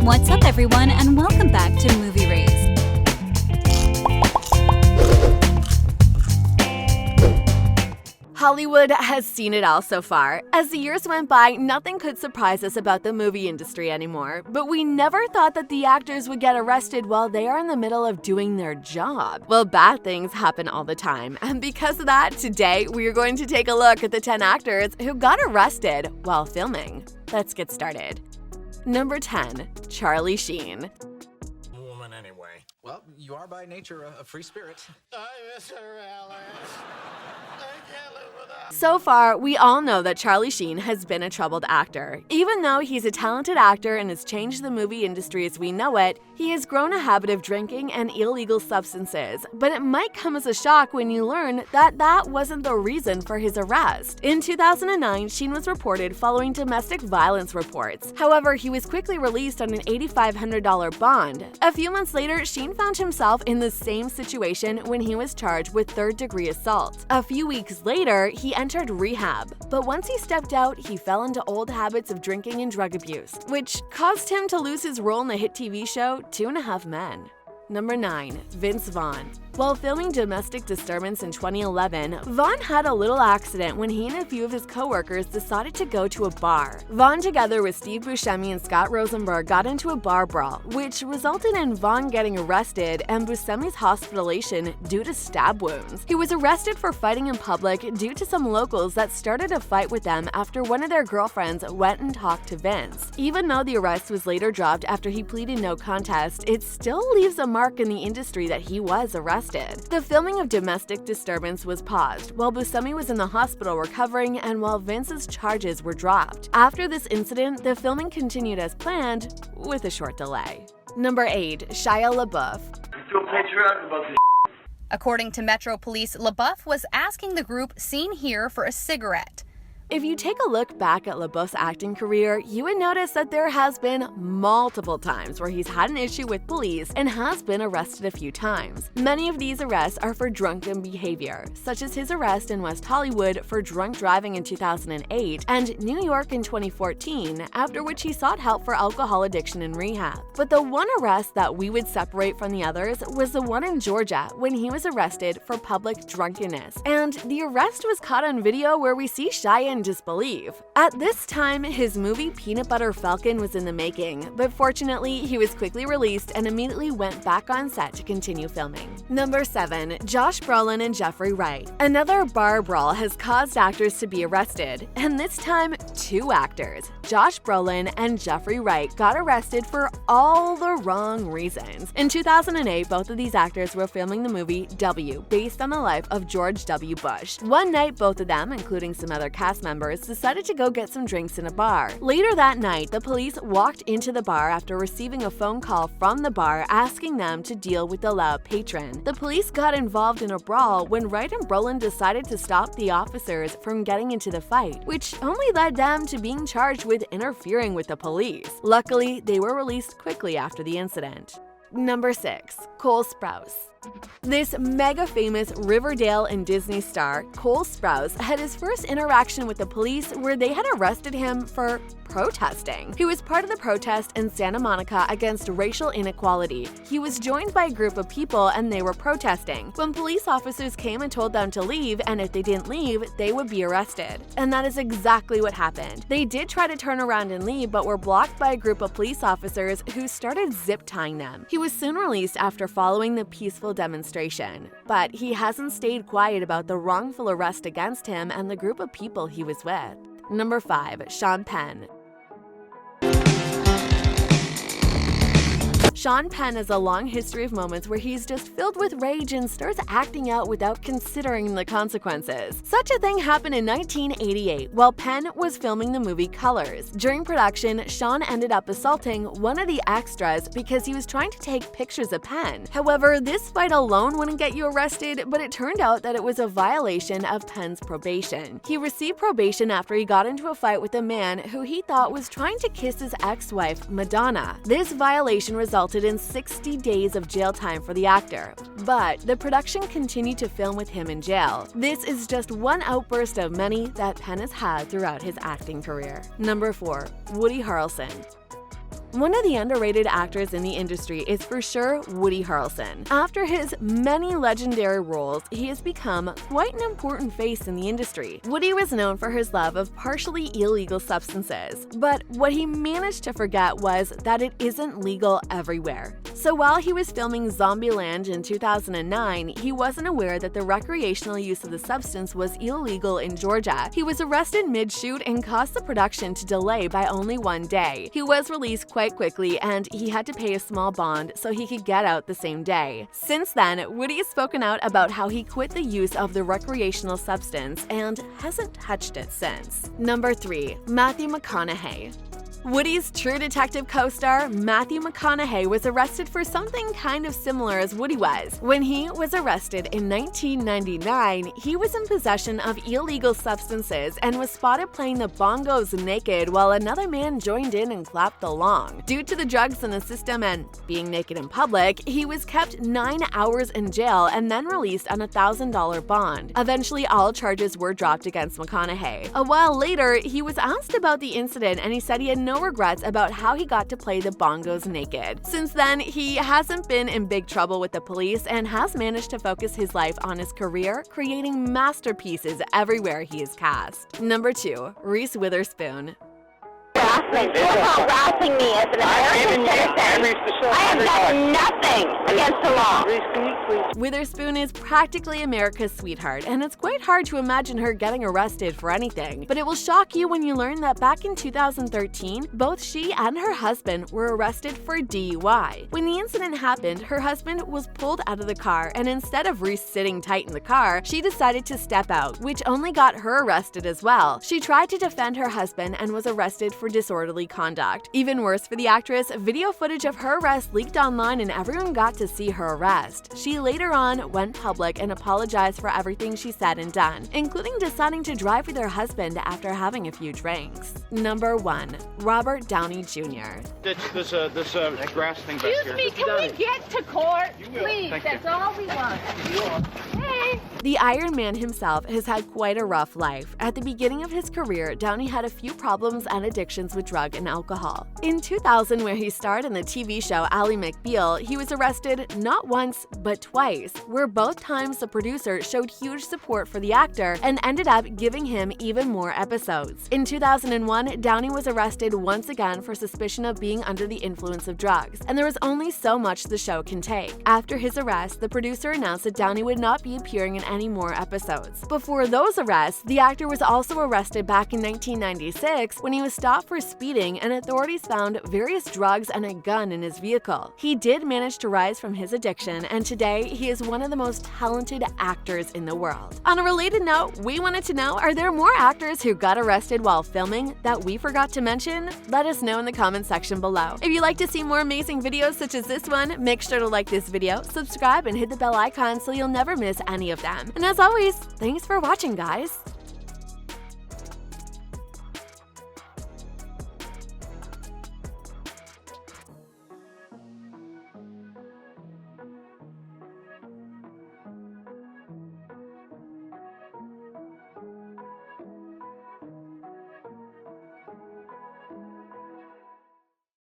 What's up, everyone, and welcome back to Movie Raised. Hollywood has seen it all so far. As the years went by, nothing could surprise us about the movie industry anymore. But we never thought that the actors would get arrested while they are in the middle of doing their job. Well, bad things happen all the time. And because of that, today we are going to take a look at the 10 actors who got arrested while filming. Let's get started. Number 10. Charlie Sheen. Woman anyway. Well, you are by nature a free spirit. I miss her, Alice. I can't live without. So far, we all know that Charlie Sheen has been a troubled actor. Even though he's a talented actor and has changed the movie industry as we know it, he has grown a habit of drinking and illegal substances. But it might come as a shock when you learn that that wasn't the reason for his arrest. In 2009, Sheen was reported following domestic violence reports. However, he was quickly released on an $8,500 bond. A few months later, Sheen found himself in the same situation when he was charged with third-degree assault. A few weeks later, he entered rehab, but once he stepped out, he fell into old habits of drinking and drug abuse, which caused him to lose his role in the hit TV show 2.5 Men. Number 9. Vince Vaughn. While filming Domestic Disturbance in 2011, Vaughn had a little accident when he and a few of his co-workers decided to go to a bar. Vaughn, together with Steve Buscemi and Scott Rosenberg, got into a bar brawl, which resulted in Vaughn getting arrested and Buscemi's hospitalization due to stab wounds. He was arrested for fighting in public due to some locals that started a fight with them after one of their girlfriends went and talked to Vince. Even though the arrest was later dropped after he pleaded no contest, it still leaves a mark in the industry that he was arrested. The filming of Domestic Disturbance was paused while Buscemi was in the hospital recovering and while Vince's charges were dropped. After this incident, the filming continued as planned, with a short delay. Number 8. Shia LaBeouf. You feel patriotic about this? According to Metro Police, LaBeouf was asking the group seen here for a cigarette. If you take a look back at LaBeouf's acting career, you would notice that there has been multiple times where he's had an issue with police and has been arrested a few times. Many of these arrests are for drunken behavior, such as his arrest in West Hollywood for drunk driving in 2008 and New York in 2014, after which he sought help for alcohol addiction and rehab. But the one arrest that we would separate from the others was the one in Georgia when he was arrested for public drunkenness. And the arrest was caught on video where we see Shia in disbelief. At this time, his movie Peanut Butter Falcon was in the making, but fortunately, he was quickly released and immediately went back on set to continue filming. Number 7. Josh Brolin and Jeffrey Wright. Another bar brawl has caused actors to be arrested, and this time, 2 actors, Josh Brolin and Jeffrey Wright, got arrested for all the wrong reasons. In 2008, both of these actors were filming the movie W, based on the life of George W. Bush. One night, both of them, including some other cast members, decided to go get some drinks in a bar. Later that night, the police walked into the bar after receiving a phone call from the bar asking them to deal with the loud patron. The police got involved in a brawl when Wright and Brolin decided to stop the officers from getting into the fight, which only led them to being charged with interfering with the police. Luckily, they were released quickly after the incident. Number 6. Cole Sprouse. This mega famous Riverdale and Disney star, Cole Sprouse, had his first interaction with the police where they had arrested him for protesting. He was part of the protest in Santa Monica against racial inequality. He was joined by a group of people and they were protesting. When police officers came and told them to leave, and if they didn't leave, they would be arrested. And that is exactly what happened. They did try to turn around and leave, but were blocked by a group of police officers who started zip tying them. He was soon released after following the peaceful demonstration. But he hasn't stayed quiet about the wrongful arrest against him and the group of people he was with. Number 5. Sean Penn. Sean Penn has a long history of moments where he's just filled with rage and starts acting out without considering the consequences. Such a thing happened in 1988 while Penn was filming the movie Colors. During production, Sean ended up assaulting one of the extras because he was trying to take pictures of Penn. However, this fight alone wouldn't get you arrested, but it turned out that it was a violation of Penn's probation. He received probation after he got into a fight with a man who he thought was trying to kiss his ex-wife, Madonna. This violation resulted in 60 days of jail time for the actor, but the production continued to film with him in jail. This is just one outburst of many that Penn has had throughout his acting career. Number 4. Woody Harrelson. One of the underrated actors in the industry is for sure Woody Harrelson. After his many legendary roles, he has become quite an important face in the industry. Woody was known for his love of partially illegal substances, but what he managed to forget was that it isn't legal everywhere. So while he was filming Zombieland in 2009, he wasn't aware that the recreational use of the substance was illegal in Georgia. He was arrested mid-shoot and caused the production to delay by only 1 day. He was released quite quickly and he had to pay a small bond so he could get out the same day. Since then, Woody has spoken out about how he quit the use of the recreational substance and hasn't touched it since. Number 3. Matthew McConaughey. Woody's True Detective co-star Matthew McConaughey was arrested for something kind of similar as Woody was. When he was arrested in 1999, he was in possession of illegal substances and was spotted playing the bongos naked while another man joined in and clapped along. Due to the drugs in the system and being naked in public, he was kept 9 hours in jail and then released on a $1,000 bond. Eventually, all charges were dropped against McConaughey. A while later, he was asked about the incident and he said he had no regrets about how he got to play the bongos naked. Since then, he hasn't been in big trouble with the police and has managed to focus his life on his career, creating masterpieces everywhere he is cast. Number 2. Reese Witherspoon. Harassment. You're harassing me as an American citizen. I have done nothing against the law. Witherspoon is practically America's sweetheart, and it's quite hard to imagine her getting arrested for anything. But it will shock you when you learn that back in 2013, both she and her husband were arrested for DUI. When the incident happened, her husband was pulled out of the car, and instead of Reese sitting tight in the car, she decided to step out, which only got her arrested as well. She tried to defend her husband and was arrested for disorderly conduct. Even worse for the actress, video footage of her arrest leaked online and everyone got to see her arrest. She later on went public and apologized for everything she said and done, including deciding to drive with her husband after having a few drinks. Number 1. Robert Downey Jr. This grass thing back here. Excuse me, can we get to court? Please, that's all we want. Hey. The Iron Man himself has had quite a rough life. At the beginning of his career, Downey had a few problems and addictions with drug and alcohol. In 2000, where he starred in the TV show Ally McBeal, he was arrested not once, but twice, where both times the producer showed huge support for the actor and ended up giving him even more episodes. In 2001, Downey was arrested once again for suspicion of being under the influence of drugs, and there was only so much the show can take. After his arrest, the producer announced that Downey would not be appearing in any more episodes. Before those arrests, the actor was also arrested back in 1996 when he was stopped for speeding and authorities found various drugs and a gun in his vehicle. He did manage to rise from his addiction, and today he is one of the most talented actors in the world. On a related note, we wanted to know, are there more actors who got arrested while filming that we forgot to mention? Let us know in the comment section below. If you'd like to see more amazing videos such as this one, make sure to like this video, subscribe, and hit the bell icon so you'll never miss any of them. And as always, thanks for watching, guys.